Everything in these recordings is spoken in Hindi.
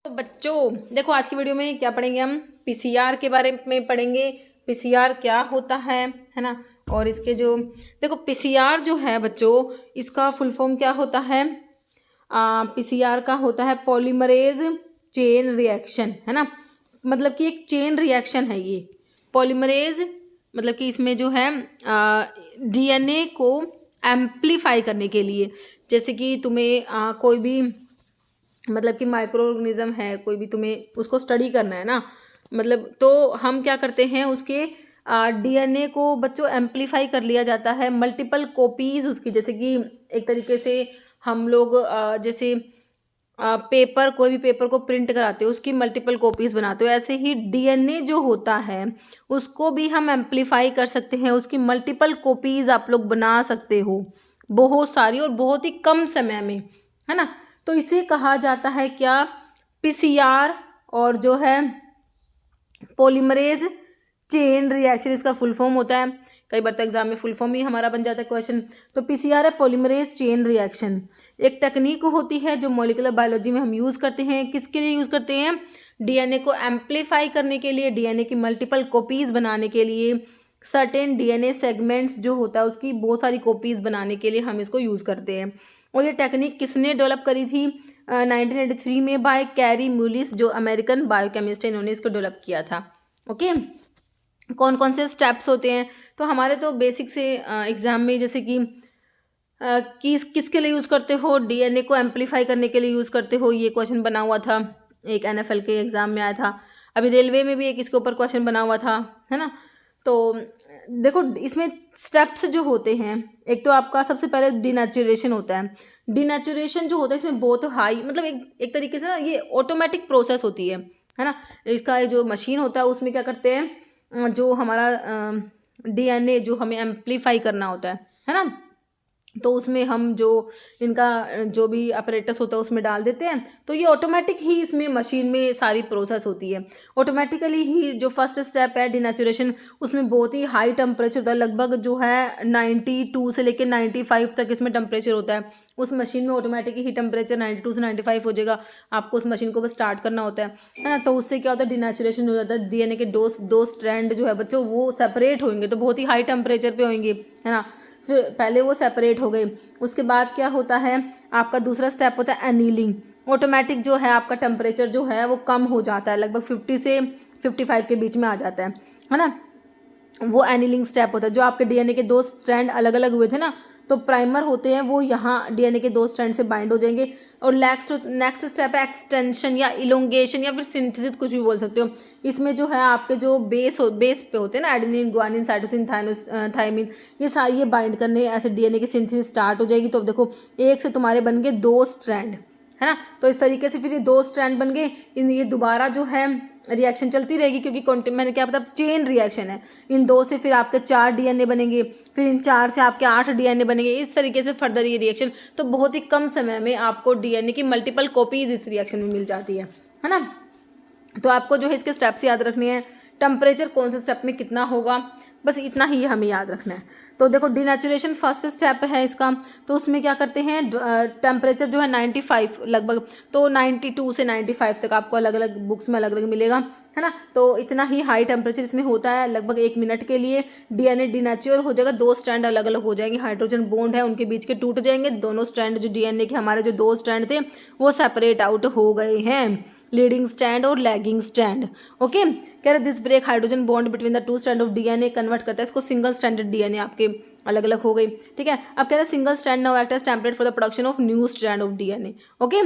तो बच्चों देखो, आज की वीडियो में क्या पढ़ेंगे हम? पीसीआर के बारे में पढ़ेंगे। पीसीआर क्या होता है ना। और इसके जो देखो पीसीआर जो है बच्चों, इसका फुल फॉर्म क्या होता है? पीसीआर का होता है पॉलीमरेज चेन रिएक्शन, है ना। मतलब कि एक चेन रिएक्शन है ये पॉलीमरेज। मतलब कि इसमें जो है डीएनए को एम्प्लीफाई करने के लिए, जैसे कि तुम्हें कोई भी मतलब कि माइक्रो ऑर्गेनिज्म है, कोई भी तुम्हें उसको स्टडी करना है ना, मतलब तो हम क्या करते हैं, उसके डीएनए को बच्चों एम्प्लीफाई कर लिया जाता है, मल्टीपल कॉपीज उसकी। जैसे कि एक तरीके से हम लोग जैसे पेपर, कोई भी पेपर को प्रिंट कराते हो उसकी मल्टीपल कॉपीज बनाते हो, ऐसे ही डीएनए जो होता है उसको भी हम एम्प्लीफाई कर सकते हैं, उसकी मल्टीपल कॉपीज आप लोग बना सकते हो, बहुत सारी और बहुत ही कम समय में, है ना। तो इसे कहा जाता है क्या? पीसीआर। और जो है पॉलीमरेज चेन रिएक्शन, इसका फुल फॉर्म होता है। कई बार तो एग्जाम में फुल फॉर्म ही हमारा बन जाता है क्वेश्चन। तो पीसीआर है पॉलीमरेज चेन रिएक्शन, एक टेक्निक होती है जो मॉलिक्यूलर बायोलॉजी में हम यूज़ करते हैं। किसके लिए यूज़ करते हैं? डीएनए को एम्प्लीफाई करने के लिए, डीएनए की मल्टीपल कॉपीज़ बनाने के लिए, सर्टेन डीएनए सेगमेंट्स जो होता है उसकी बहुत सारी कॉपीज़ बनाने के लिए हम इसको यूज़ करते हैं। और ये टेक्निक किसने डेवलप करी थी? 1983 में बाय कैरी म्यूलिस, जो अमेरिकन बायोकेमिस्ट है, इन्होंने इसको डेवलप किया था। ओके, कौन कौन से स्टेप्स होते हैं? तो हमारे तो बेसिक से एग्जाम में जैसे कि किसके लिए यूज़ करते हो? डीएनए को एम्प्लीफाई करने के लिए यूज़ करते हो, ये क्वेश्चन बना हुआ था, एक एनएफएल के एग्ज़ाम में आया था। अभी रेलवे में भी एक इसके ऊपर क्वेश्चन बना हुआ था, है ना। तो देखो इसमें स्टेप्स जो होते हैं, एक तो आपका सबसे पहले डिनेचुरेशन होता है। डिनेचुरेशन जो होता है इसमें बहुत हाई, मतलब एक तरीके से ना ये ऑटोमेटिक प्रोसेस होती है ना। इसका ये जो मशीन होता है उसमें क्या करते हैं, जो हमारा डीएनए जो हमें एम्प्लीफाई करना होता है ना, तो उसमें हम जो इनका जो भी अपरेटस होता है उसमें डाल देते हैं, तो ये ऑटोमेटिक ही इसमें मशीन में सारी प्रोसेस होती है ऑटोमेटिकली ही। जो फर्स्ट स्टेप है डिनेचुरेशन, उसमें बहुत ही हाई टेम्परेचर होता है, लगभग जो है 92 से लेकर 95 तक इसमें टेम्परेचर होता है। उस मशीन में ऑटोमेटिक ही टेम्परेचर 92 से 95 हो जाएगा, आपको उस मशीन को बस स्टार्ट करना होता है ना। तो उससे क्या होता है, डिनेचुरेशन हो जाता है, डीएनए के दो स्ट्रैंड जो है बच्चों वो सेपरेट होंगे, तो बहुत ही हाई टेम्परेचर पे होंगे, है ना। फिर पहले वो सेपरेट हो गए, उसके बाद क्या होता है, आपका दूसरा स्टेप होता है एनीलिंग। ऑटोमेटिक जो है आपका टेम्परेचर जो है वो कम हो जाता है, लगभग 50 से 55 के बीच में आ जाता है ना। वो एनीलिंग स्टेप होता है। जो आपके डीएनए के दो स्ट्रैंड अलग अलग हुए थे ना, तो प्राइमर होते हैं वो यहाँ डीएनए के दो स्ट्रैंड से बाइंड हो जाएंगे। और नेक्स्ट स्टेप है एक्सटेंशन या इलोंगेशन या फिर सिंथेसिस, कुछ भी बोल सकते हो। इसमें जो है आपके जो बेस पे होते हैं ना, एडेनिन, गुआनिन, साइटोसिन, थायमिन, ये बाइंड करने, ऐसे डीएनए की सिंथेसिस स्टार्ट हो जाएगी। तो अब देखो एक से तुम्हारे बन गए दो स्ट्रैंड, है ना। तो इस तरीके से फिर ये दो स्ट्रैंड बन गए, ये दोबारा जो है रिएक्शन चलती रहेगी, क्योंकि मैंने क्या बताया, चेन रिएक्शन है। इन दो से फिर आपके 4 डीएनए बनेंगे, फिर इन 4 से आपके 8 डीएनए बनेंगे, इस तरीके से फर्दर ये रिएक्शन। तो बहुत ही कम समय में आपको डीएनए की मल्टीपल कॉपीज इस रिएक्शन में मिल जाती है ना। तो आपको जो है इसके स्टेप्स याद रखने हैं, टेम्परेचर कौन से स्टेप में कितना होगा, बस इतना ही हमें याद रखना है। तो देखो डिनेचुरेशन फर्स्ट स्टेप है इसका, तो उसमें क्या करते हैं, टेम्परेचर जो है 95 लगभग, तो 92 से 95 तक आपको अलग अलग बुक्स में अलग अलग मिलेगा, है ना। तो इतना ही हाई टेम्परेचर इसमें होता है, लगभग 1 मिनट के लिए डीएनए डिनेचर हो जाएगा, दो स्ट्रैंड अलग अलग हो जाएंगे, हाइड्रोजन बॉन्ड है उनके बीच के टूट जाएंगे, दोनों स्ट्रैंड जो डीएनए के हमारे जो दो स्ट्रैंड थे वो सेपरेट आउट हो गए हैं, लीडिंग स्ट्रैंड और लैगिंग स्ट्रैंड। ओके, कह रहे this break hydrogen bond between the two strand of DNA convert करता है इसको सिंगल स्ट्रैंडेड डीएनए, आपके अलग अलग हो गई, ठीक है। अब कह रहे single strand now act as template for the production of new strand of DNA. Okay,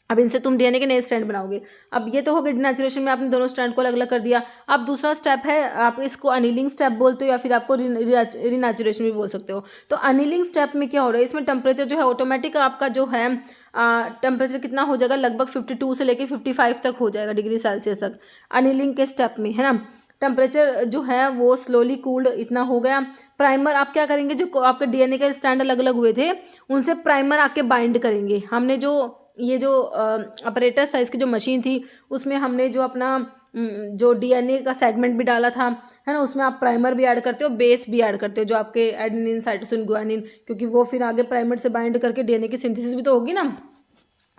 अब इनसे तुम डीएनए के नए स्ट्रैंड बनाओगे। अब ये तो हो गया डिनेचुरेशन में आपने दोनों स्ट्रैंड को अलग अलग कर दिया। अब दूसरा स्टेप है, आप इसको अनिलिंग स्टेप बोलते हो या फिर आपको रिनेचुरेशन भी बोल सकते हो। तो अनिलिंग स्टेप में क्या हो रहा है, इसमें टेम्परेचर जो है ऑटोमेटिक आपका जो है टेम्परेचर कितना हो जाएगा, लगभग 52 से लेकर 55 तक हो जाएगा डिग्री सेल्सियस तक अनिलिंग के स्टेप में, है ना। टेम्परेचर जो है वो स्लोली कूल्ड इतना हो गया। प्राइमर आप क्या करेंगे, जो आपके डीएनए के स्ट्रैंड अलग अलग हुए थे उनसे प्राइमर आके बाइंड करेंगे। हमने जो ये जो अपरेटस था, इसकी जो मशीन थी उसमें हमने जो अपना जो डीएनए का सेगमेंट भी डाला था, है ना, उसमें आप प्राइमर भी ऐड करते हो, बेस भी ऐड करते हो, जो आपके एडेनिन, साइटोसिन, गुआनिन, क्योंकि वो फिर आगे प्राइमर से बाइंड करके डीएनए की सिंथेसिस भी तो होगी ना।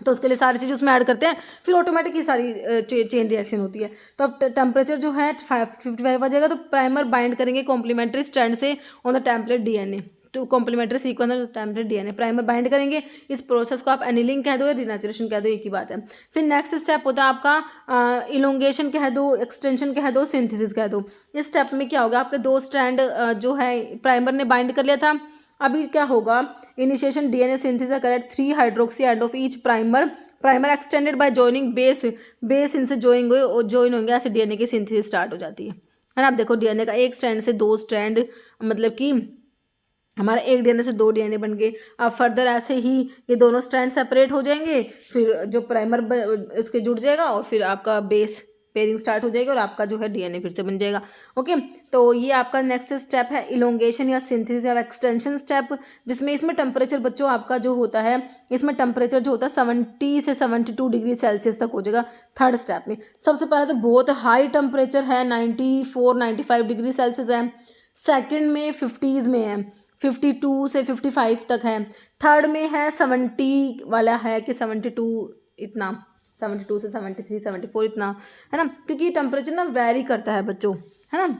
तो उसके लिए सारी चीज़ उसमें ऐड करते हैं, फिर ऑटोमेटिक ही सारी चेन रिएक्शन होती है। तो अब टेम्परेचर जो है 55 आ जाएगा, तो प्राइमर बाइंड करेंगे कॉम्प्लीमेंट्री स्ट्रैंड से on the template DNA to complementary sequence of template DNA. Primer bind करेंगे, इस प्रोसेस को आप एनिलिंग कह दो या डिनेचुरेशन कह दो, एक ही बात है। फिर नेक्स्ट स्टेप होता है आपका इलोंगेशन कह दो, एक्सटेंशन कह दो, सिंथेसिस कह दो। इस स्टेप में क्या होगा, आपके 2 स्ट्रैंड जो है प्राइमर ने बाइंड कर लिया था, अभी क्या होगा, initiation DNA synthesis correct 3 hydroxy end of each primer extended by joining base इनसे ज्वाइन होंगे, ऐसे डीएनए की सिंथेसिस स्टार्ट हो जाती है ना। आप देखो डीएनए का एक स्ट्रैंड से 2 स्ट्रैंड, मतलब कि हमारा एक डीएनए से 2 डीएनए बन गए। अब फर्दर ऐसे ही ये दोनों स्ट्रैंड सेपरेट हो जाएंगे, फिर जो प्राइमर उसके जुड़ जाएगा और फिर आपका बेस पेयरिंग स्टार्ट हो जाएगी और आपका जो है डीएनए फिर से बन जाएगा। ओके, तो ये आपका नेक्स्ट स्टेप है इलोंगेशन या सिंथेसिस या एक्सटेंशन स्टेप, जिसमें इसमें टेम्परेचर बच्चों आपका जो होता है, इसमें टेम्परेचर जो होता है 70 से 72 डिग्री सेल्सियस तक हो जाएगा थर्ड स्टेप में। सबसे पहले तो बहुत हाई टेम्परेचर है, 94-95 डिग्री सेल्सियस है। सेकेंड में 50s में है, 52 से 55 तक है। थर्ड में है 70 वाला है कि 72 इतना, 72 से 73 74 इतना, है ना, क्योंकि ये टेम्परेचर ना वेरी करता है बच्चों, है ना,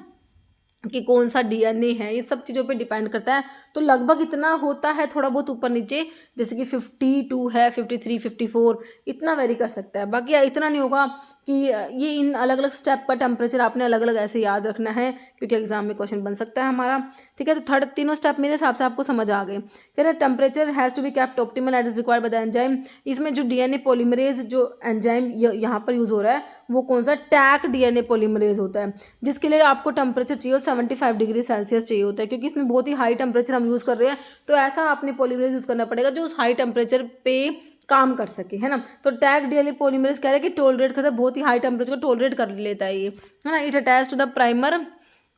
कि कौन सा डीएनए है, ये सब चीज़ों पे डिपेंड करता है। तो लगभग इतना होता है, थोड़ा बहुत ऊपर नीचे, जैसे कि 52 है, 53 54 इतना वेरी कर सकता है। बाकी इतना नहीं होगा कि ये इन अलग अलग स्टेप का टेम्परेचर आपने अलग अलग ऐसे याद रखना है, क्योंकि एग्जाम में क्वेश्चन बन सकता है हमारा। ठीक है, तो थर्ड तीनों स्टेप मेरे हिसाब से आपको समझ आ गए। कह रहे temperature has to be kept optimal at is required by the enzyme. इसमें जो डीएनए पॉलीमरेज जो एंजाइम यहाँ पर यूज़ हो रहा है वो कौन सा, टैक डीएनए पॉलीमरेज होता है, जिसके लिए आपको टेम्परेचर चाहिए 75 डिग्री सेल्सियस चाहिए होता है, क्योंकि इसमें बहुत ही हाई टेम्परेचर हम यूज़ कर रहे हैं। तो ऐसा आपने पॉलीमरेज यूज़ करना पड़ेगा जो उस हाई टेम्परेचर पे काम कर सके, है ना। तो टैग डीएनए पॉलीमरेज कह रहे हैं कि टोलरेट करता है, बहुत ही हाई टेम्परेचर को टोलरेट कर लेता है ये, है ना। It attach to the primer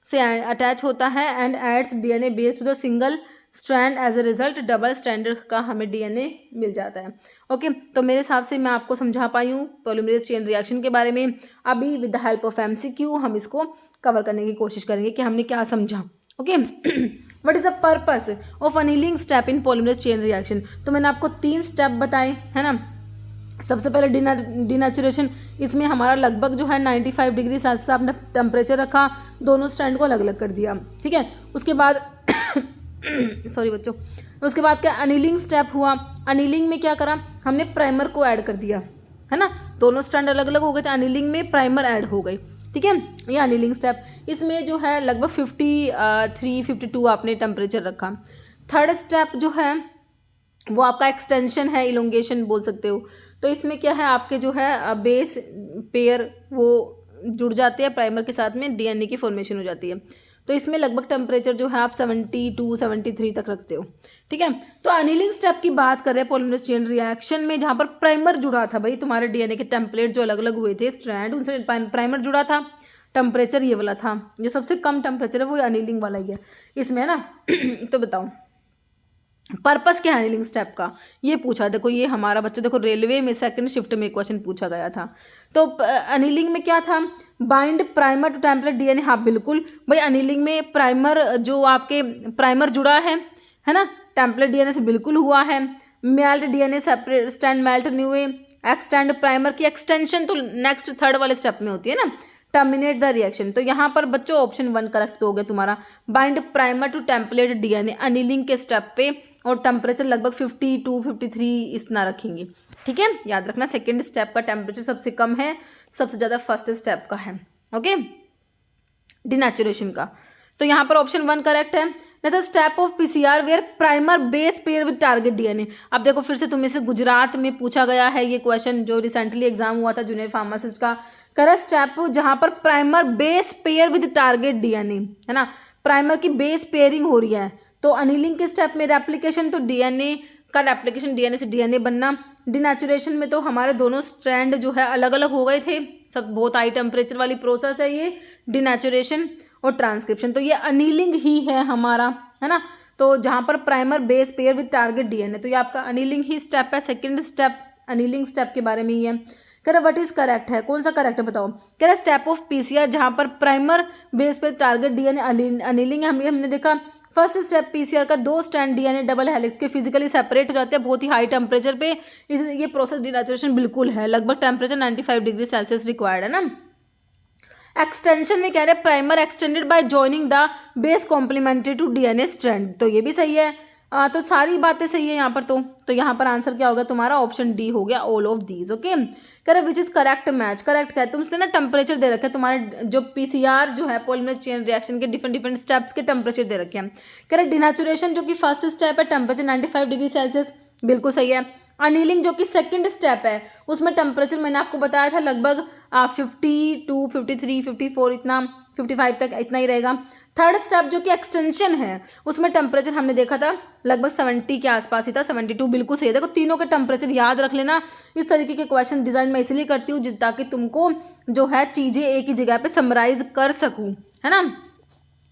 से अटैच होता है and adds DNA base to the single strand, as a result double strand का हमें डीएनए मिल जाता है। ओके, तो मेरे हिसाब से मैं आपको समझा पाई हूँ पॉलीमरेज चेन रिएक्शन के बारे में। अभी with the help of MCQ हम इसको कवर करने की कोशिश करेंगे कि हमने क्या समझा। Okay, what is the purpose of annealing step in polymerase chain reaction. तो मैंने आपको 3 स्टेप बताए, है ना। सबसे पहले डिनेचुरेशन, इसमें हमारा लगभग जो है 95 डिग्री सेल्सियस आपने टेम्परेचर रखा, दोनों स्ट्रैंड को अलग अलग कर दिया। ठीक है, उसके बाद सॉरी बच्चों, उसके बाद क्या अनिलिंग स्टेप हुआ। अनिलिंग में क्या करा, हमने प्राइमर को ऐड कर दिया, है ना। दोनों स्ट्रैंड अलग अलग हो गए थे, अनिलिंग में प्राइमर ऐड हो गई। ठीक है, ये अनिलिंग स्टेप, इसमें जो है लगभग 53-52 आपने टेम्परेचर रखा। थर्ड स्टेप जो है वो आपका एक्सटेंशन है, इलोंगेशन बोल सकते हो। तो इसमें क्या है, आपके जो है बेस पेयर वो जुड़ जाते हैं प्राइमर के साथ में, डीएनए की फॉर्मेशन हो जाती है। तो इसमें लगभग टेम्परेचर जो है आप 72-73 तक रखते हो। ठीक है, तो अनिलिंग स्टेप की बात कर रहे हैं पॉलीमरेज चेन रिएक्शन में, जहाँ पर प्राइमर जुड़ा था भाई, तुम्हारे डीएनए के टेम्पलेट जो अलग अलग हुए थे स्ट्रैंड, उनसे प्राइमर जुड़ा था। टेम्परेचर ये वाला था, जो सबसे कम टेम्परेचर है वो अनिलिंग वाला ही है इसमें, है ना। तो बताओ पर्पस क्या है अनिलिंग स्टेप का, ये पूछा। देखो ये हमारा बच्चों, देखो रेलवे में सेकंड शिफ्ट में क्वेश्चन पूछा गया था। तो अनिलिंग में क्या था, bind primer to template DNA. हाँ बिल्कुल भाई, अनिलिंग में प्राइमर जो आपके प्राइमर जुड़ा है ना, टेम्पलेट डीएनए से बिल्कुल हुआ है। Melt DNA separate stand melt new extend, primer की एक्सटेंशन तो नेक्स्ट थर्ड वाले स्टेप में होती है ना, टर्मिनेट द रिएक्शन। तो यहाँ पर बच्चों ऑप्शन 1 करेक्ट तो हो गया तुम्हारा, bind primer to template DNA annealing के स्टेप पे, और टेम्परेचर लगभग 52-53 इतना रखेंगे। ठीक है, याद रखना सेकेंड स्टेप का टेम्परेचर सबसे कम है, सबसे ज़्यादा फर्स्ट स्टेप का है। ओके, डिनेचुरेशन का। तो यहाँ पर ऑप्शन 1 करेक्ट है। The step of PCR where primer base pair with target DNA. अब देखो फिर से तुम्हें से गुजरात में पूछा गया है ये क्वेश्चन, जो रिसेंटली एग्जाम हुआ था जूनियर फार्मासिस्ट का। करेक्ट स्टेप जहाँ पर primer base pair with target DNA, है ना, प्राइमर की बेस पेयरिंग हो रही है। तो अनिलिंग के स्टेप में रेप्लिकेशन, तो डीएनए का रेप्लिकेशन, डीएनए से डीएनए बनना। डिनेचुरेशन में तो हमारे दोनों स्ट्रैंड जो है अलग अलग हो गए थे, सब बहुत हाई टेम्परेचर वाली प्रोसेस है ये डिनेचुरेशन। और ट्रांसक्रिप्शन तो ये अनिलिंग ही है हमारा, है ना। तो जहाँ पर primer base pair with target DNA, तो ये आपका अनिलिंग ही स्टेप है। सेकेंड स्टेप अनिलिंग स्टेप के बारे में ही है। कह रहा व्हाट इज करेक्ट है, कौन सा करेक्ट है बताओ। कह रहा स्टेप ऑफ पीसीआर, जहाँ पर प्राइमर बेस पे टारगेट डीएनए अनिलिंग है। हमने देखा फर्स्ट स्टेप पीसीआर का 2 स्ट्रैंड डीएनए डबल हेलिक्स के फिजिकली सेपरेट हो जाते हैं बहुत ही हाई टेम्परेचर पे। ये प्रोसेस डिनेचुरेशन बिल्कुल है, लगभग टेम्परेचर 95 डिग्री सेल्सियस रिक्वायर्ड है ना। एक्सटेंशन में कह रहे हैं primer extended by joining the base complementary to DNA strand, तो ये भी सही है। तो सारी बातें सही है यहाँ पर। तो यहाँ पर आंसर क्या होगा तुम्हारा, ऑप्शन डी हो गया, ऑल ऑफ दीज। ओके, कह रहे which is correct match, correct क्या है, तुमसे ना टेम्परेचर दे रखे हैं तुम्हारे जो पीसीआर जो है पॉलीमरेज चेन रिएक्शन के डिफरेंट स्टेप्स के टेम्परेचर दे रखे हैं। कह रहे डिनेचुरेशन जो कि फर्स्ट स्टेप है टेम्परेचर 95 डिग्री सेल्सियस, बिल्कुल सही है। अनीलिंग जो कि सेकंड स्टेप है उसमें टेम्परेचर मैंने आपको बताया था लगभग 52, 53, 54 इतना 55 तक इतना ही रहेगा। थर्ड स्टेप जो कि एक्सटेंशन है उसमें टेम्परेचर हमने देखा था लगभग 70 के आसपास ही था, 72 बिल्कुल सही है। देखो तीनों के टेम्परेचर याद रख लेना। इस तरीके के क्वेश्चन डिजाइन मैं इसलिए करती हूँ ताकि तुमको जो है चीज़ें एक ही जगह पे समराइज कर सकूँ, है ना।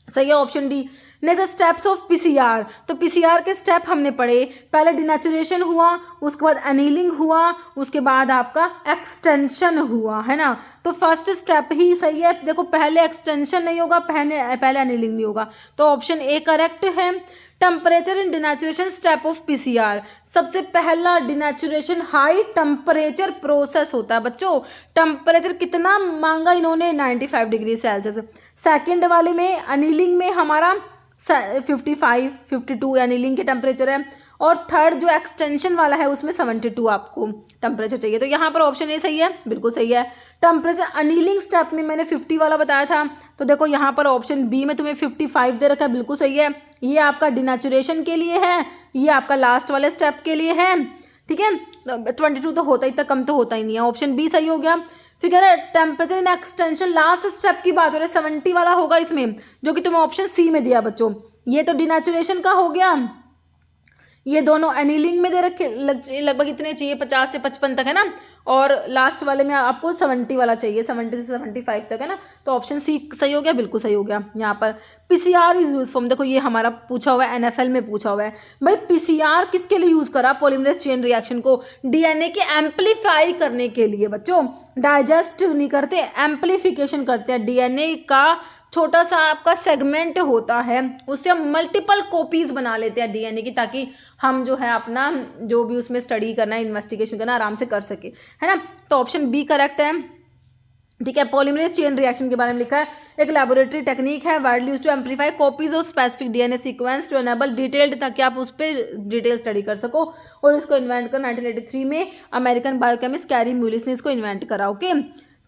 सही है option D. Next steps of PCR, तो पीसीआर के स्टेप हमने पढ़े, पहले डिनेचुरेशन हुआ, उसके बाद एनीलिंग हुआ, उसके बाद आपका एक्सटेंशन हुआ, है ना। तो फर्स्ट स्टेप ही सही है। देखो पहले एक्सटेंशन नहीं होगा, पहले एनीलिंग नहीं होगा, तो ऑप्शन ए करेक्ट है। Temperature in denaturation step of PCR, सबसे पहला डिनेचुरेशन हाई टेम्परेचर प्रोसेस होता है बच्चों। टेम्परेचर कितना मांगा इन्होंने, 95 डिग्री सेल्सियस। सेकंड वाले में अनीलिंग में हमारा 55, 52 एनीलिंग के टेम्परेचर है, और थर्ड जो एक्सटेंशन वाला है उसमें 72 आपको टेम्परेचर चाहिए। तो यहाँ पर ऑप्शन ए सही है, बिल्कुल सही है। टेम्परेचर अनीलिंग स्टेप में मैंने 50 वाला बताया था, तो देखो यहाँ पर ऑप्शन बी में तुम्हें 55 दे रखा है, बिल्कुल सही है। ये आपका डिनेचुरेशन के लिए है, ये आपका लास्ट वाले स्टेप के लिए है, ठीक है। 22 तो होता ही, इतना कम तो होता ही नहीं है, ऑप्शन बी सही हो गया। फिर कह रहा है temperature in extension last step की बात हो रही है, 70 वाला होगा इसमें, जो कि तुम्हें ऑप्शन सी में दिया बच्चों। ये तो डिनेचुरेशन का हो गया, ये दोनों एनीलिंग में दे रखे लगभग इतने चाहिए, 50 से 55 तक है ना, और लास्ट वाले में आपको 70 वाला चाहिए, 70 से 75 तक है ना। तो ऑप्शन सी सही हो गया, बिल्कुल सही हो गया। यहाँ पर पीसीआर इज यूज फॉर्म, देखो ये हमारा पूछा हुआ है, एनएफएल में पूछा हुआ है भाई पीसीआर किसके लिए यूज करा, पॉलीमरेज चेन रिएक्शन को डीएनए के एम्पलीफाई करने के लिए बच्चों। डाइजेस्ट नहीं करते, एम्पलीफिकेशन करते हैं। डीएनए का छोटा सा आपका सेगमेंट होता है, उससे हम मल्टीपल कॉपीज बना लेते हैं डीएनए की, ताकि हम जो है अपना जो भी उसमें स्टडी करना है, इन्वेस्टिगेशन करना आराम से कर सके, है ना। तो ऑप्शन बी करेक्ट है, ठीक है। पॉलीमरेज चेन रिएक्शन के बारे में लिखा है, एक लैबोरेटरी टेक्निक है widely used to amplify copies of specific DNA sequence to enable detailed, ताकि आप उस पर डिटेल स्टडी कर सको। और इसको इन्वेंट कर 1983 में अमेरिकन बायोकेमिस्ट कैरी म्यूलिस ने इसको इन्वेंट करा। ओके,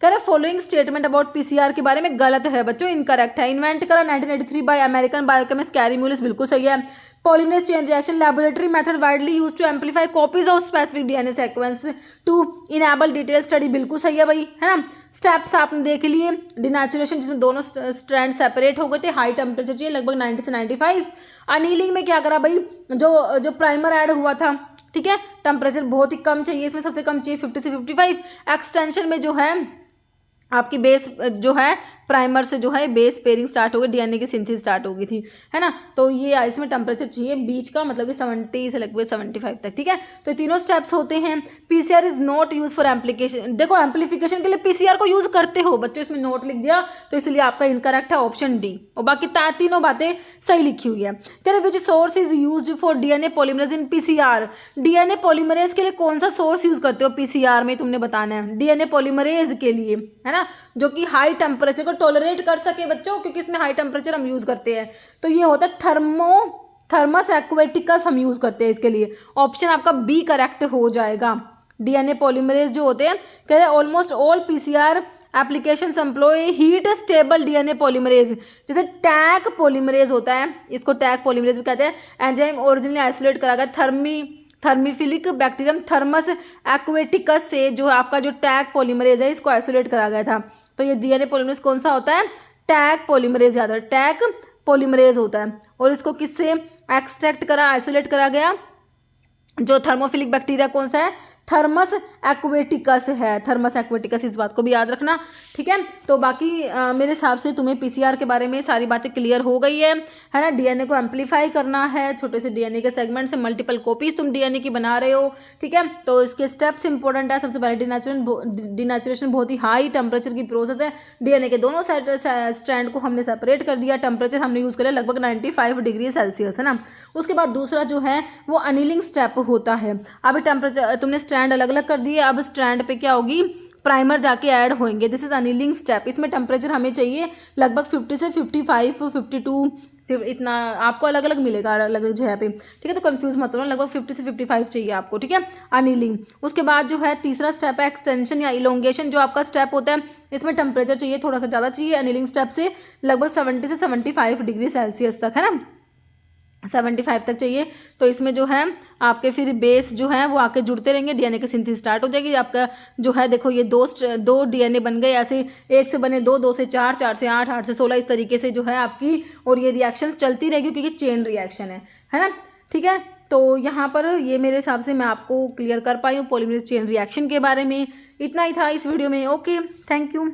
कह फॉलोइंग स्टेटमेंट अबाउट पीसीआर के बारे में गलत है बच्चों, इनकरेक्ट है। इन्वेंट करा 1983 by American biochemist Kary Mullis, बिल्कुल सही है। Polymerase chain reaction laboratory method widely used to amplify copies of specific DNA sequence to enable detail study, बिल्कुल सही है भाई, है ना। स्टेप्स आपने देख लिए, डिनेचुरेशन जिसमें दोनों स्ट्रैंड सेपरेट हो गए थे, हाई टेम्परेचर चाहिए लगभग 90 से 95। अनीलिंग में क्या करा भाई, जो प्राइमर ऐड हुआ था, ठीक है, टेम्परेचर बहुत ही कम चाहिए, इसमें सबसे कम चाहिए 50 से 55। एक्सटेंशन में जो है आपकी बेस जो है प्राइमर से जो है बेस पेयरिंग स्टार्ट हो गई, डीएनए की सिंथेसिस स्टार्ट हो गई थी, है ना। तो ये इसमें टेम्परेचर चाहिए बीच का, मतलब कि 70 से लगभग 75 तक, ठीक है। तो ये तीनों स्टेप्स होते हैं। PCR is not use for amplification, देखो एम्पलीफिकेशन के लिए पीसीआर को यूज करते हो बच्चों, इसमें नोट लिख दिया तो इसलिए आपका इनकरेक्ट है ऑप्शन डी, और बाकी तीनों बातें सही लिखी हुई है। कह रहे which source is use for DNA polymerase in PCR, DNA polymerase के लिए कौन सा सोर्स यूज करते हो पीसीआर में, तुमने बताना है। डीएनए पॉलीमरेज के लिए, है ना, जो कि हाई टेम्परेचर को टॉलरेट कर सके बच्चों, क्योंकि इसमें हाई टेम्परेचर हम यूज करते हैं। तो ये होता है थर्मस एक्वेटिकस हम यूज करते हैं इसके लिए। ऑप्शन आपका बी करेक्ट हो जाएगा। डीएनए पॉलीमरेज जो होते हैं, कह रहे almost all PCR applications employ heat stable DNA polymerase, जैसे टैग पॉलीमरेज होता है, इसको टैग पॉलीमरेज भी कहते हैं। एंजाइम ओरिजिनली आइसोलेट करा गया थर्मीफिलिक बैक्टीरियम थर्मस एक्वेटिकस से, जो आपका जो टैग पॉलीमरेज है इसको आइसोलेट करा गया था। तो ये डीएनए पॉलीमरेज कौन सा होता है, टैग पॉलीमरेज, याद है टैग पॉलीमरेज होता है। और इसको किससे एक्सट्रैक्ट करा, आइसोलेट करा गया, जो थर्मोफिलिक बैक्टीरिया कौन सा है, थर्मस एक्वेटिकस है, थर्मस एक्वेटिकस, इस बात को भी याद रखना, ठीक है। तो बाकी मेरे हिसाब से तुम्हें पीसीआर के बारे में सारी बातें क्लियर हो गई है ना। डीएनए को एम्पलीफाई करना है, छोटे से डीएनए के सेगमेंट से मल्टीपल कॉपीज तुम डीएनए की बना रहे हो, ठीक है। तो इसके स्टेप्स इंपॉर्टेंट है। सबसे पहले डिनेचुरेशन बहुत ही हाई टेम्परेचर की प्रोसेस है। डीएनए के दोनों स्ट्रैंड को हमने सेपरेट कर दिया, टेम्परेचर हमने यूज़ करा लगभग 95 डिग्री सेल्सियस, है ना। उसके बाद दूसरा जो है वो अनिलिंग स्टेप होता है। अब टेम्परेचर तुमने स्ट्रैंड अलग अलग कर दिए, अब स्ट्रैंड पे क्या होगी, प्राइमर जाके ऐड होंगे। This is annealing step. इसमें टेम्परेचर हमें चाहिए लगभग 50 से 55, 52 इतना आपको अलग अलग मिलेगा अलग अलग जगह पे, ठीक है। तो कंफ्यूज मत होना, लगभग 50 से 55 चाहिए आपको, ठीक है, अनिलिंग। उसके बाद जो है तीसरा स्टेप है एक्सटेंशन या इलोंगेशन, जो आपका स्टेप होता है इसमें टेम्परेचर चाहिए थोड़ा सा ज़्यादा चाहिए अनिलिंग स्टेप से, लगभग 70 से 75 डिग्री सेल्सियस तक, है ना, 75 तक चाहिए। तो इसमें जो है आपके फिर बेस जो है वो आके जुड़ते रहेंगे, डीएनए की सिंथेसिस स्टार्ट हो जाएगी। आपका जो है देखो ये दो डीएनए बन गए, ऐसे एक से बने दो, दो से चार, चार से आठ, आठ से 16, इस तरीके से जो है आपकी, और ये रिएक्शंस चलती रहेगी क्योंकि चेन रिएक्शन है ना, ठीक है। तो यहाँ पर ये मेरे हिसाब से मैं आपको क्लियर कर पाई हूँ पॉलीमरेज चेन रिएक्शन के बारे में। इतना ही था इस वीडियो में। Okay, thank you.